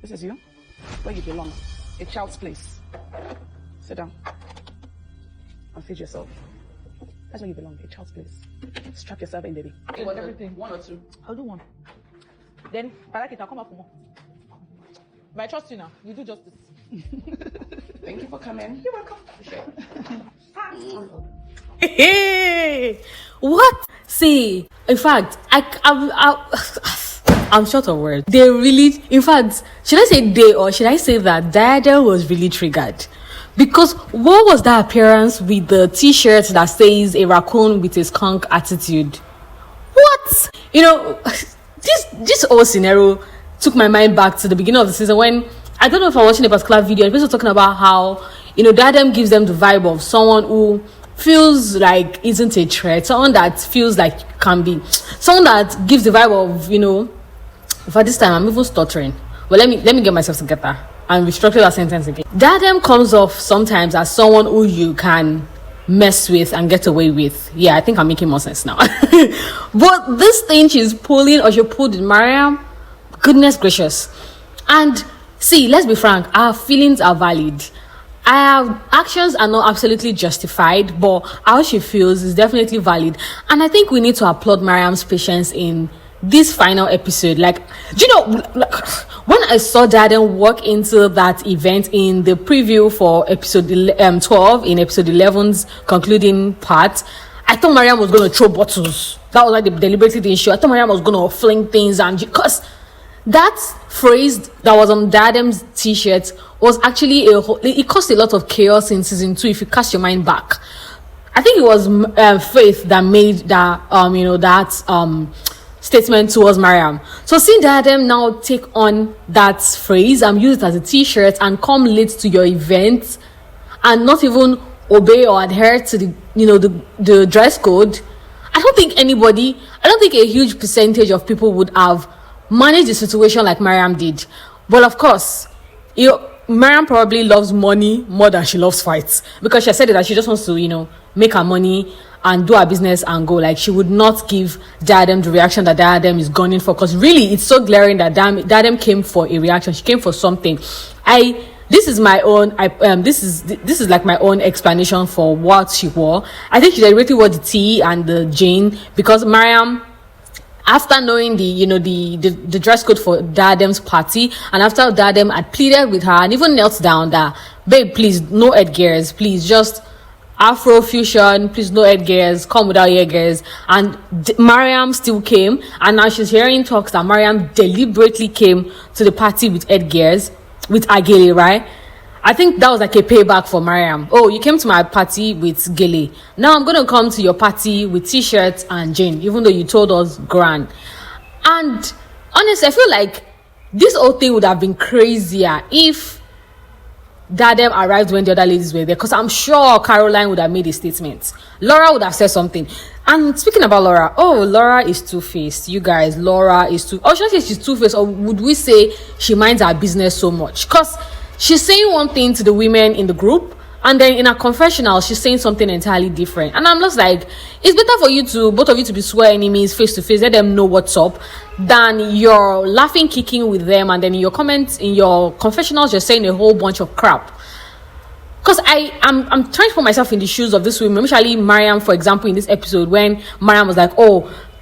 This is you? Where you belong. A child's place. Sit down. And feed yourself. That's where you belong, a child's place. Strap yourself in, baby. You want everything? 1 or 2? I'll do 1. Then, if I like it, I'll come up for more. But I trust you now. You do justice. Thank you for coming. You're welcome. Hey, what? See, in fact, I'm short of words. They really, in fact, should I say they or should I say that Diadem was really triggered? Because what was that appearance with the t-shirt that says a raccoon with a skunk attitude? What? You know, this whole scenario took my mind back to the beginning of the season when, I don't know if I'm watching a particular video, and people talking about how, you know, Diadem gives them the vibe of someone who feels like isn't a threat, someone that feels like can be, someone that gives the vibe of, you know, for this time I'm even stuttering. But let me get myself together and restructure that sentence again. Diadem comes off sometimes as someone who you can mess with and get away with. Yeah, I think I'm making more sense now. But this thing she's pulling, or she pulled in Mariam, goodness gracious. And see, let's be frank, our feelings are valid. Our actions are not absolutely justified, but how she feels is definitely valid. And I think we need to applaud Mariam's patience in this final episode. Like, do you know, like, when I saw Diadem walk into that event in the preview for episode 12, in episode 11's concluding part, I thought Mariam was going to throw bottles. That was like the deliberately didn't show. I thought Mariam was going to fling things, and because that phrase that was on Diadem's t-shirt was actually it caused a lot of chaos in season 2 if you cast your mind back. I think it was Faith that made that statement towards Mariam. So seeing Diadem now take on that phrase and use it as a t-shirt and come late to your event and not even obey or adhere to the dress code, I don't think a huge percentage of people would have managed the situation like Mariam did. But of course, Mariam probably loves money more than she loves fights, because she said that she just wants to, make her money and do her business and go. Like, she would not give Diadem the reaction that Diadem is gunning for, because really it's so glaring that Diadem came for a reaction. She came for something. This is my own. This is like my own explanation for what she wore. I think she deliberately wore the tee and the jean because Mariam, after knowing the dress code for Diadem's party, and after Diadem had pleaded with her and even knelt down that, babe, please, no headgears, please, just Afro fusion, please, no headgears, come without headgears. And Mariam still came, and now she's hearing talks that Mariam deliberately came to the party with headgears, with Agele, right? I think that was like a payback for Mariam. Oh, you came to my party with Gele. Now I'm going to come to your party with t-shirts and jean, even though you told us grand. And honestly, I feel like this whole thing would have been crazier if Diadem arrived when the other ladies were there, because I'm sure Carolyn would have made a statement. Laura would have said something. And speaking about Laura, Laura is two-faced. You guys, Laura is should I say she's two-faced, or would we say she minds her business so much? Because she's saying one thing to the women in the group, and then in her confessional, she's saying something entirely different. And I'm just like, it's better for both of you to be swear enemies face to face, let them know what's up, than you're laughing, kicking with them, and then in your comments, in your confessionals, you're saying a whole bunch of crap. Because I'm trying to put myself in the shoes of this woman, especially Mariam, for example, in this episode, when Mariam was like,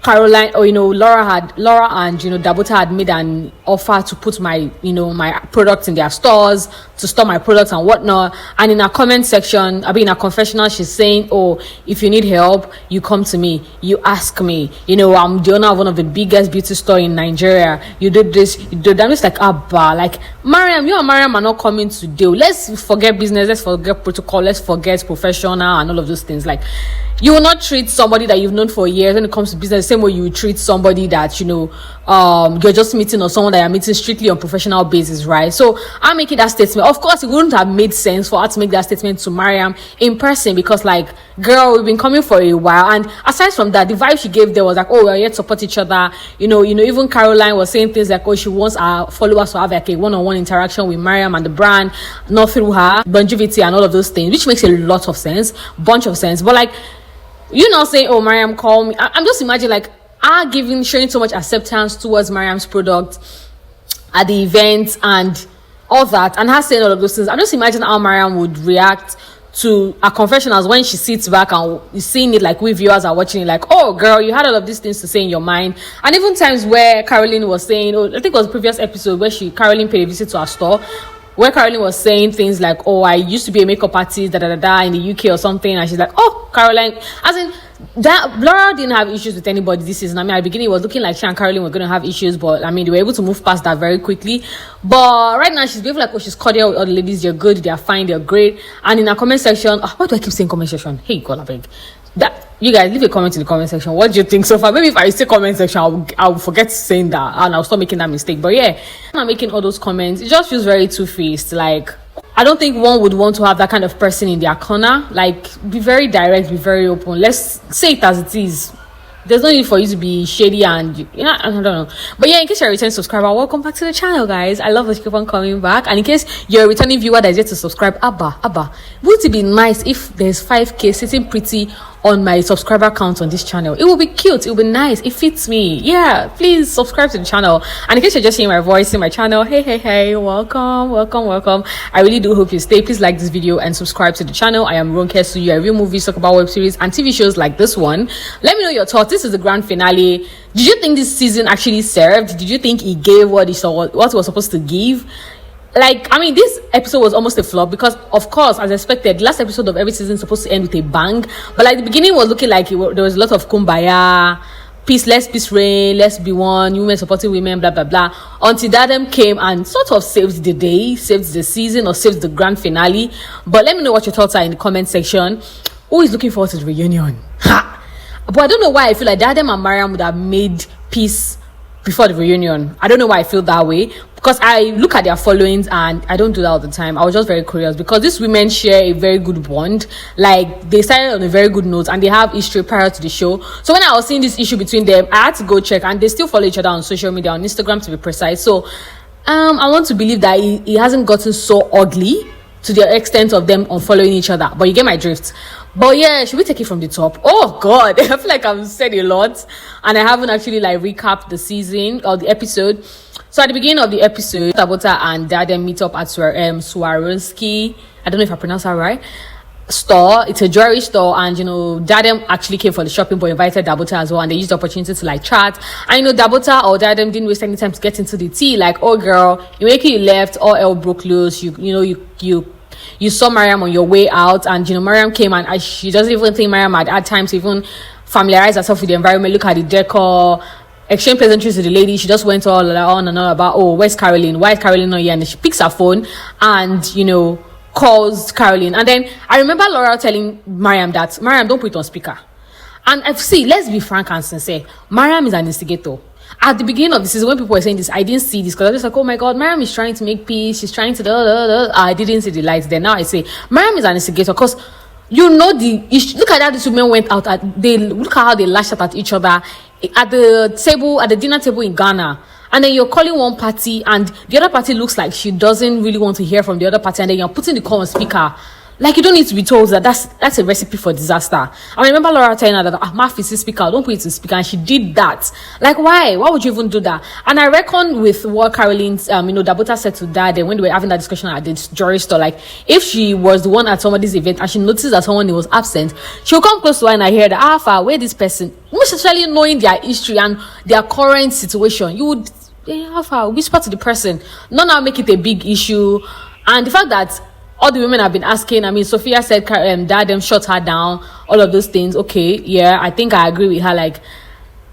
Caroline, Laura and Dabota had made an offer to put my products in their stores, to store my products and whatnot. And in her comment section, in her confessional, she's saying, if you need help, you come to me, you ask me. I'm the owner of one of the biggest beauty store in Nigeria. You did this, you did that. I'm just like, like, Mariam, you and Mariam are not coming to deal. Let's forget business, let's forget protocol, let's forget professional and all of those things. Like, you will not treat somebody that you've known for years when it comes to business the same way you would treat somebody that you're just meeting, or someone that you're meeting strictly on professional basis, right? So I'm making that statement. Of course, it wouldn't have made sense for her to make that statement to Mariam in person, because, like, girl, we've been coming for a while. And aside from that, the vibe she gave there was like, we're here to support each other. Even Caroline was saying things like, she wants our followers to have like a one-on-one interaction with Mariam and the brand, not through her, longevity and all of those things, which makes a lot of sense, bunch of sense. But like, you not saying, Mariam, call me. I'm just imagining like her showing so much acceptance towards Mariam's product. at the event and all that, and her saying all of those things. I'm just imagining how Mariam would react to a confessionals when she sits back and is seeing it, like we viewers are watching it, like, oh girl, you had all of these things to say in your mind. And even times where Carolyn was saying, I think it was a previous episode where Carolyn paid a visit to her store, where Carolyn was saying things like, oh, I used to be a makeup artist in the UK or something, and she's like, oh, Caroline, as in that Laura didn't have issues with anybody this season. I mean, at the beginning it was looking like she and Carolyn were going to have issues, but I mean, they were able to move past that very quickly. But right now she's behaving like, oh, she's cordial with all the ladies, they're good, they're fine, they're great. And in her comment section, why do I keep saying comment section? Hey, God, I beg. That you guys leave a comment in the comment section. What do you think so far? Maybe if I say comment section, I'll forget saying that and I'll stop making that mistake. But yeah, I'm making all those comments. It just feels very two-faced. Like, I don't think one would want to have that kind of person in their corner. Like, be very direct, be very open. Let's say it as it is. There's no need for you to be shady and, I don't know. But yeah, in case you're a returning subscriber, welcome back to the channel, guys. I love that you keep on coming back. And in case you're a returning viewer that is yet to subscribe, Abba, wouldn't it be nice if there's 5k sitting pretty on my subscriber count on this channel? It will be cute, it will be nice, it fits me. Yeah, please subscribe to the channel. And in case you're just hearing my voice in my channel, hey, welcome. I really do hope you stay. Please like this video and subscribe to the channel. I am Ronke Suyu. I review movies, talk about web series and TV shows like this one. Let me know your thoughts. This is the grand finale. Did you think this season actually served? Did you think it gave what it was supposed to give? Like, I mean, this episode was almost a flop because, of course, as expected, the last episode of every season is supposed to end with a bang. But like the beginning was looking like there was a lot of kumbaya, peace, let's peace reign, let's be one, women supporting women, blah blah blah. Until Diadem came and sort of saved the day, saved the season, or saved the grand finale. But let me know what your thoughts are in the comment section. Who is looking forward to the reunion? But I don't know why I feel like Diadem and Mariam would have made peace before the reunion. I don't know why I feel that way, because I look at their followings and I don't do that all the time. I was just very curious because these women share a very good bond. Like, they started on a very good note and they have history prior to the show. So when I was seeing this issue between them, I had to go check, and they still follow each other on social media, on Instagram to be precise. So I want to believe that it hasn't gotten so ugly to the extent of them unfollowing each other. But you get my drift. But yeah, should we take it from the top? Oh God, I feel like I've said a lot and I haven't actually like recapped the season or the episode. So at the beginning of the episode, Dabota and Diadem meet up at Swarovski, I don't know if I pronounced that right, store. It's a jewelry store, and Diadem actually came for the shopping but invited Dabota as well, and they used the opportunity to like chat. And Dabota or Diadem didn't waste any time to get into the tea. Like, oh girl, you left, all hell broke loose, you saw Mariam on your way out, and Mariam came and she doesn't even think Mariam had time to even familiarize herself with the environment, look at the decor, exchange pleasantries with the lady. She just went on and on about, oh, where's Carolyn? Why is Carolyn not here? And she picks her phone and calls Carolyn. And then I remember Laura telling Mariam that, Mariam, don't put it on speaker. And let's be frank and sincere, Mariam is an instigator. At the beginning of the season, when people were saying this, I didn't see this because I was just like, oh my God, Mariam is trying to make peace. She's trying to I didn't see the lights there. Now I say Mariam is an instigator because the issue. Look at how these women went out. Look at how they lashed out at each other at the dinner table in Ghana. And then you're calling one party and the other party looks like she doesn't really want to hear from the other party, and then you're putting the call on speaker. Like, you don't need to be told that that's a recipe for disaster. I remember Laura telling her that, Math is speaker, don't put it in speaker, and she did that. Like, why? Why would you even do that? And I reckon with what Carolyn's, Dabota said to Dad, and when they were having that discussion at the jewelry store, like, if she was the one at somebody's event and she noticed that someone was absent, she'll come close to her and I hear that, Alpha, where this person, most especially knowing their history and their current situation, you would, Alpha, whisper to the person, not now make it a big issue. And the fact that all the women have been asking, Sophia said Diadem shut her down, all of those things. Okay, yeah, I think I agree with her. Like,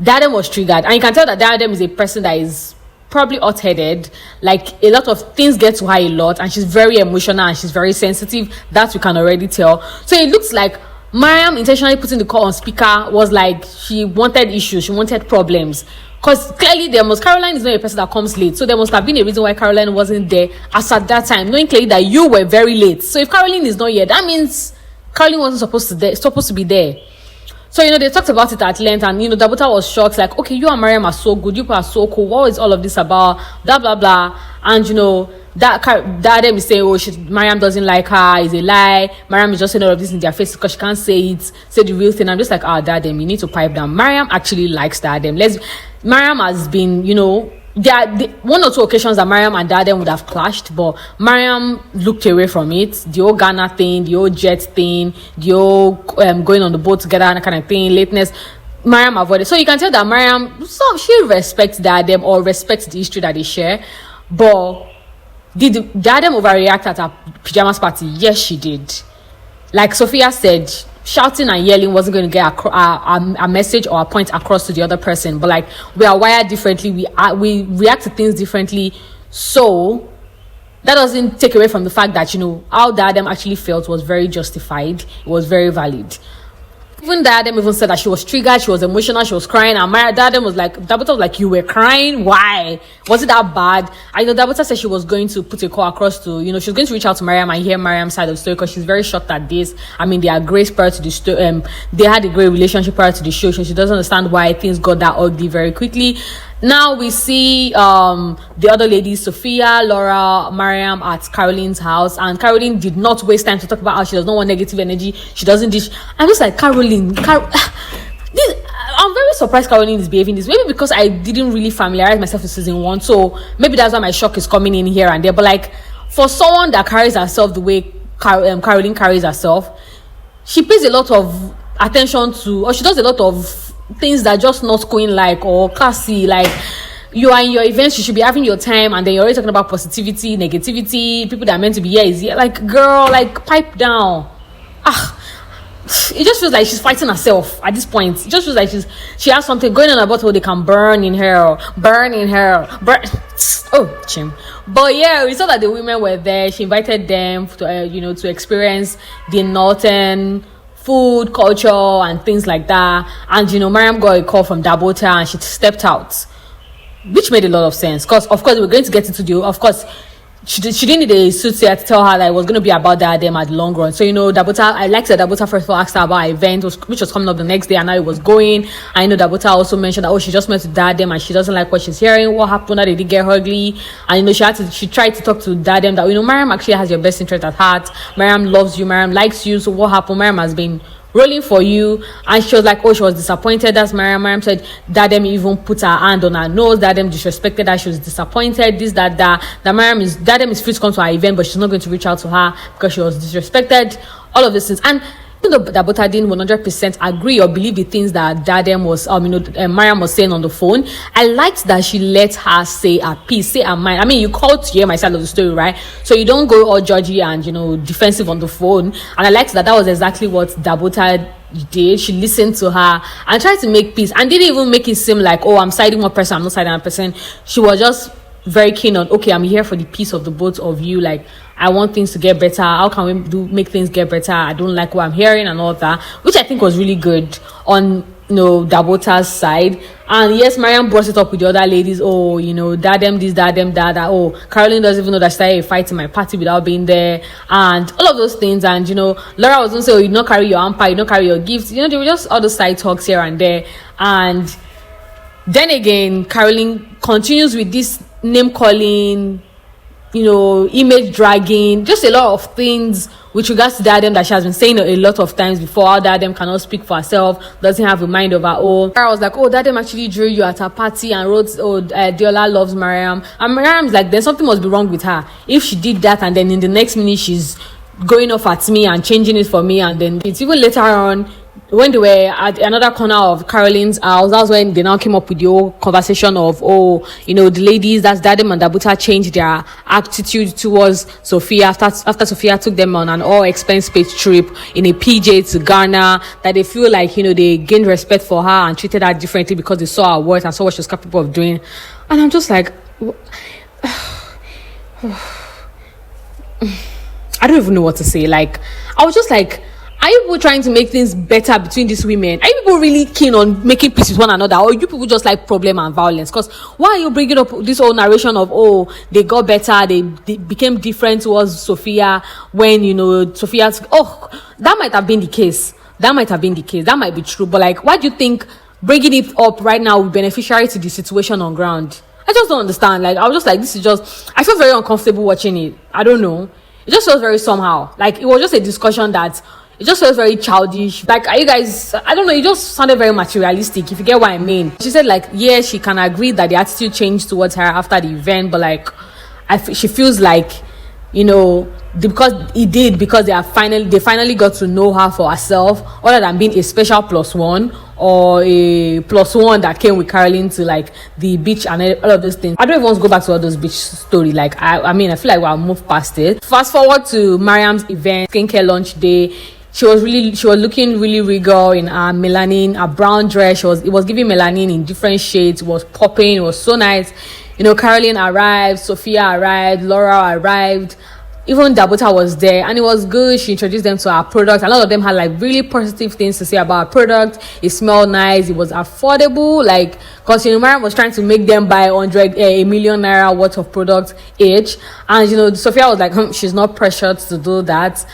Diadem was triggered. And you can tell that Diadem is a person that is probably hot-headed. Like, a lot of things get to her a lot, and she's very emotional and she's very sensitive. That we can already tell. So it looks like Mariam intentionally putting the call on speaker was like she wanted issues, she wanted problems. Because clearly Caroline is not a person that comes late. So there must have been a reason why Caroline wasn't there as at that time, knowing clearly that you were very late. So if Caroline is not here, that means Caroline wasn't supposed to be there. So, they talked about it at length, and, Dabota was shocked, like, okay, you and Mariam are so good, you are so cool, what is all of this about, blah, blah, blah. And, Diadem is saying, Mariam doesn't like her, is a lie. Mariam is just saying all of this in their face because she can't say the real thing. I'm just like, Diadem, you need to pipe down. Mariam actually likes Diadem. Mariam has been, one or two occasions that Mariam and Diadem would have clashed, but Mariam looked away from it. The old Ghana thing, the old jet thing, the old going on the boat together and kind of thing, lateness. Mariam avoided. So you can tell that Mariam, she respects Diadem or respects the history that they share. But did Diadem overreact at her pajamas party? Yes, she did. Like Sophia said, shouting and yelling wasn't going to get a message or a point across to the other person. But like, we are wired differently. We react to things differently. So that doesn't take away from the fact that, how Diadem actually felt was very justified. It was very valid. Even Diadem even said that she was triggered, she was emotional, she was crying, and Diadem was like, Dabota was like, you were crying? Why? Was it that bad? I know Dabota said she was going to put a call across to, she was going to reach out to Mariam and hear Mariam's side of the story, because she's very shocked at this. I mean, they are great prior to the story. They had a great relationship prior to the show, so she doesn't understand why things got that ugly very quickly. Now we see the other ladies, Sophia, Laura, Mariam at Carolyn's house, and Carolyn did not waste time to talk about how she does not want negative energy. She doesn't dish. I'm just like, I'm very surprised Carolyn is behaving this way. Maybe because I didn't really familiarize myself with season 1, so maybe that's why my shock is coming in here and there. But like, for someone that carries herself the way Carolyn carries herself, she pays a lot of attention to, or she does a lot of things that just not going like or classy. Like, you are in your events, you should be having your time, and then you're already talking about positivity, negativity, people that are meant to be here is here. Like, girl, like, pipe down. It just feels like she's fighting herself at this point. It just feels like she has something going on about what they can burn in her. Oh, chim. But yeah, we saw that the women were there. She invited them to to experience the northern food culture and things like that. And Mariam got a call from Dabota and she stepped out, which made a lot of sense, because of course we're going to get into she didn't need a soothsayer to tell her that it was going to be about Diadem at the long run. So Dabota, I liked that Dabota first of all asked her about an event which was coming up the next day, and now it was going. I know Dabota also mentioned that she just met with Diadem and she doesn't like what she's hearing, what happened, that they did get ugly. And she tried to talk to Diadem that Mariam actually has your best interest at heart. Mariam loves you, Mariam likes you. So what happened? Mariam has been rolling for you. And she was like, she was disappointed. That's Mariam. Mariam said Diadem even put her hand on her nose. Diadem disrespected her. She was disappointed. Diadem is free to come to her event, but she's not going to reach out to her because she was disrespected. All of these things. And even though Dabota didn't 100% agree or believe the things that Diadem was, Mariam was saying on the phone, I liked that she let her say her piece, say her mind. I mean, you called to hear my side of the story, right? So you don't go all judgy and, defensive on the phone. And I liked that was exactly what Dabota did. She listened to her and tried to make peace, and didn't even make it seem like, I'm siding one person, I'm not siding another person. She was just very keen on, I'm here for the peace of the both of you. Like, I want things to get better. How can we make things get better? I don't like what I'm hearing and all that, which I think was really good on Dabota's side. And yes, Mariam brought it up with the other ladies. Diadem this, Diadem that. Carolyn doesn't even know that she started a fight in my party without being there, and all of those things. And Laura was going to say, you don't carry your hamper, you don't carry your gifts. They were just all the side talks here and there. And then again, Carolyn continues with this name calling, image dragging, just a lot of things with regards to Diadem that she has been saying a lot of times before. How Diadem cannot speak for herself, doesn't have a mind of her own. I was like, Diadem actually drew you at her party and wrote, Adeola loves Mariam. And Mariam's like, then something must be wrong with her if she did that, and then in the next minute she's going off at me and changing it for me. And then it's even later on, when they were at another corner of Carolyn's house, that's when they now came up with the whole conversation of, the ladies, that's Diadem and Dabota, changed their attitude towards Sophia after Sophia took them on an all-expense-paid trip in a PJ to Ghana, that they feel like, they gained respect for her and treated her differently because they saw her worth and saw what she was capable of doing. And I'm just like, I don't even know what to say. Like, I was just like, are you people trying to make things better between these women? Are you people really keen on making peace with one another? Or you people just like problem and violence? Because why are you bringing up this whole narration of, they got better, they became different towards Sophia when, Sophia's... that might have been the case. That might be true. But like, why do you think bringing it up right now will be beneficiary to the situation on ground? I just don't understand. Like, I was just like, I feel very uncomfortable watching it. I don't know. It just feels very somehow. Like, it was just a discussion that It just felt very childish. Like, are you guys, I don't know, it just sounded very materialistic, if you get what I mean. She said, like, yeah, she can agree that the attitude changed towards her after the event, but like, she feels like, you know, because they finally got to know her for herself, other than being a special plus one or a plus one that came with Carolyn to like the beach and all of those things. I don't even want to go back to all those beach story. Like, I mean, I feel like we'll move past it. Fast forward to Mariam's event, skincare launch day. She was looking really regal in her melanin, her brown dress. It was giving melanin in different shades. It was popping. It was so nice. You know, Carolyn arrived, Sophia arrived, Laura arrived. Even Dabota was there, and it was good. She introduced them to our product. A lot of them had like really positive things to say about our product. It smelled nice. It was affordable. Like, because, you know, Mariam was trying to make them buy a million naira worth of product each. And, you know, Sophia was like, she's not pressured to do that.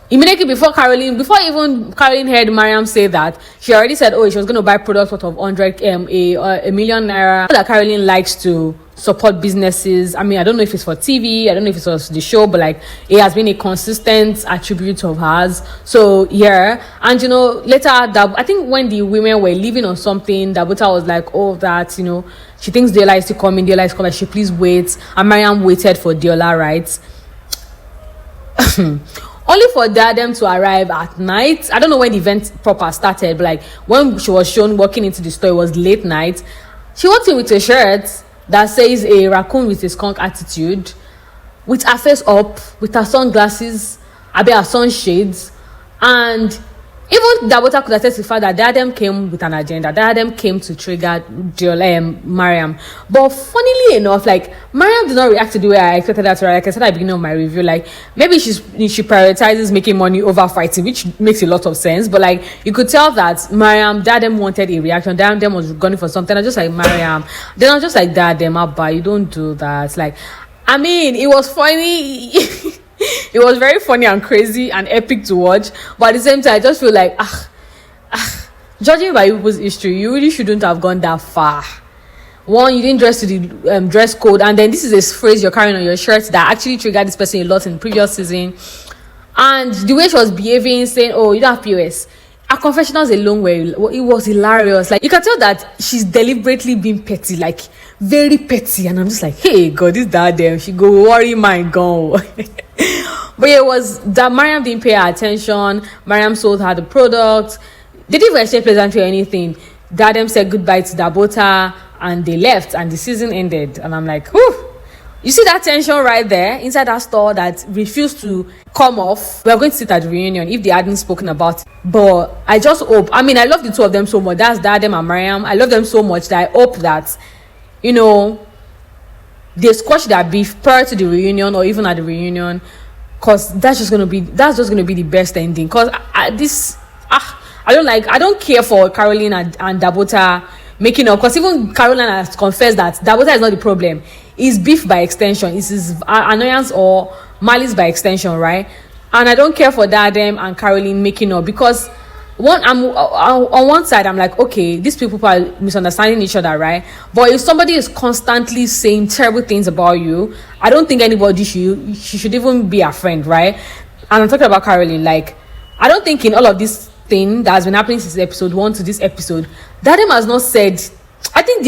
Immediately before even Carolyn heard Mariam say that, she already said, she was going to buy products worth of a million naira. That Carolyn likes to support businesses. I mean, I don't know if it's for TV, I don't know if it's for the show, but like, it has been a consistent attribute of hers. So yeah, and you know, later I think when the women were leaving or something, Dabota was like, that, you know, she thinks Adeola is to come in. Adeola is coming. She please wait. And Mariam waited for Adeola, right? Only for Diadem to arrive at night. I don't know when the event proper started, but like, when she was shown walking into the store, it was late night. She walked in with a shirt that says a raccoon with a skunk attitude, with her face up, with her sunglasses, her sunshades, and even Dabota could attest to the fact that Diadem came with an agenda. Diadem came to trigger Mariam. But funnily enough, like, Mariam did not react to the way I expected her to react. Like I said at the beginning of my review, like, maybe she prioritizes making money over fighting, which makes a lot of sense. But like, you could tell that Diadem wanted a reaction. Diadem was gunning for something. I was just like, Mariam. Then I was just like, Diadem, Abba, you don't do that. Like, I mean, it was funny. It was very funny and crazy and epic to watch, but at the same time, I just feel like, judging by people's history, you really shouldn't have gone that far. One, you didn't dress to the dress code, and then this is a phrase you're carrying on your shirt that actually triggered this person a lot in the previous season. And the way she was behaving, saying, you don't have POS. Her confessionals alone it was hilarious. Like, you can tell that she's deliberately being petty, like very petty. And I'm just like, hey, God, this Diadem, she go worry my gun. But it was that Mariam didn't pay her attention. Mariam sold her the product. They didn't even exchange pleasantry or anything. Diadem said goodbye to Dabota, and they left, and the season ended. And I'm like, whew. You see that tension right there inside that store that refused to come off? We're going to sit at the reunion if they hadn't spoken about it. But I just hope, I mean, I love the two of them so much. That's Diadem and Mariam. I love them so much that I hope that, you know, they squash their beef prior to the reunion or even at the reunion, because that's just gonna be the best ending. Because I don't care for Carolyn and Dabota making up, because even Carolyn has confessed that Dabota is not the problem. It's beef by extension. It's his annoyance or malice by extension, right? And I don't care for Diadem and Carolyn making up, because on one side I'm like, okay, these people are misunderstanding each other, right? But if somebody is constantly saying terrible things about you, I don't think anybody should even be a friend, right? And I'm talking about Carolyn. Like, I don't think in all of this thing that has been happening since episode 1 to this episode, Diadem has not said. I think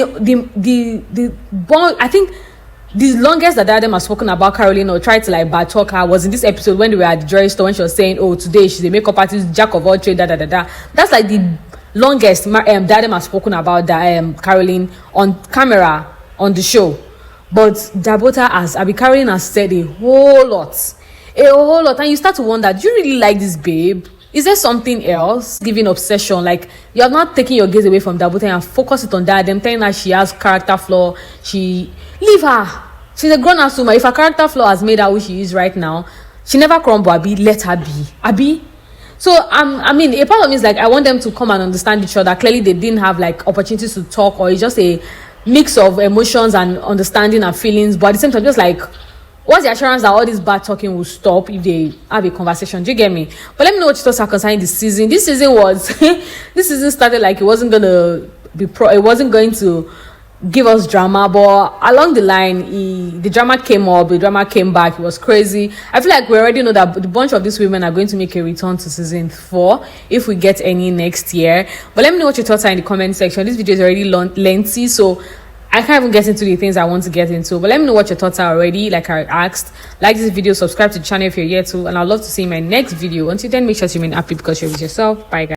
the longest that Diadem has spoken about Carolyn or tried to like bad talk her was in this episode when they were at the jewelry store, when she was saying, today she's a makeup artist, jack of all trades, That's like the longest Diadem has spoken about Carolyn on camera on the show. But Carolyn has said a whole lot, and you start to wonder, do you really like this babe? Is there something else? Giving obsession, like you have not taken your gaze away from Dabota and focus it on Diadem, telling her she has character flaw. Leave her. She's a grown-ass woman. If her character flaw has made her who she is right now, she never crumble. Let her be. So I mean, a part of me is like, I want them to come and understand each other. Clearly, they didn't have like opportunities to talk, or it's just a mix of emotions and understanding and feelings. But at the same time, just like, what's the assurance that all this bad talking will stop if they have a conversation? Do you get me? But let me know what you thoughts are concerning this season. This season started like it wasn't going to give us drama, but along the line, the drama came up, the drama came back. It was crazy. I feel like we already know that the bunch of these women are going to make a return to season 4 if we get any next year. But let me know what your thoughts are in the comment section. This video is already lengthy, so I can't even get into the things I want to get into. But let me know what your thoughts are already, like I asked. Like this video, subscribe to the channel if you're yet to, and I'd love to see you in my next video. Until then, make sure to remain happy because you're with yourself. Bye, guys.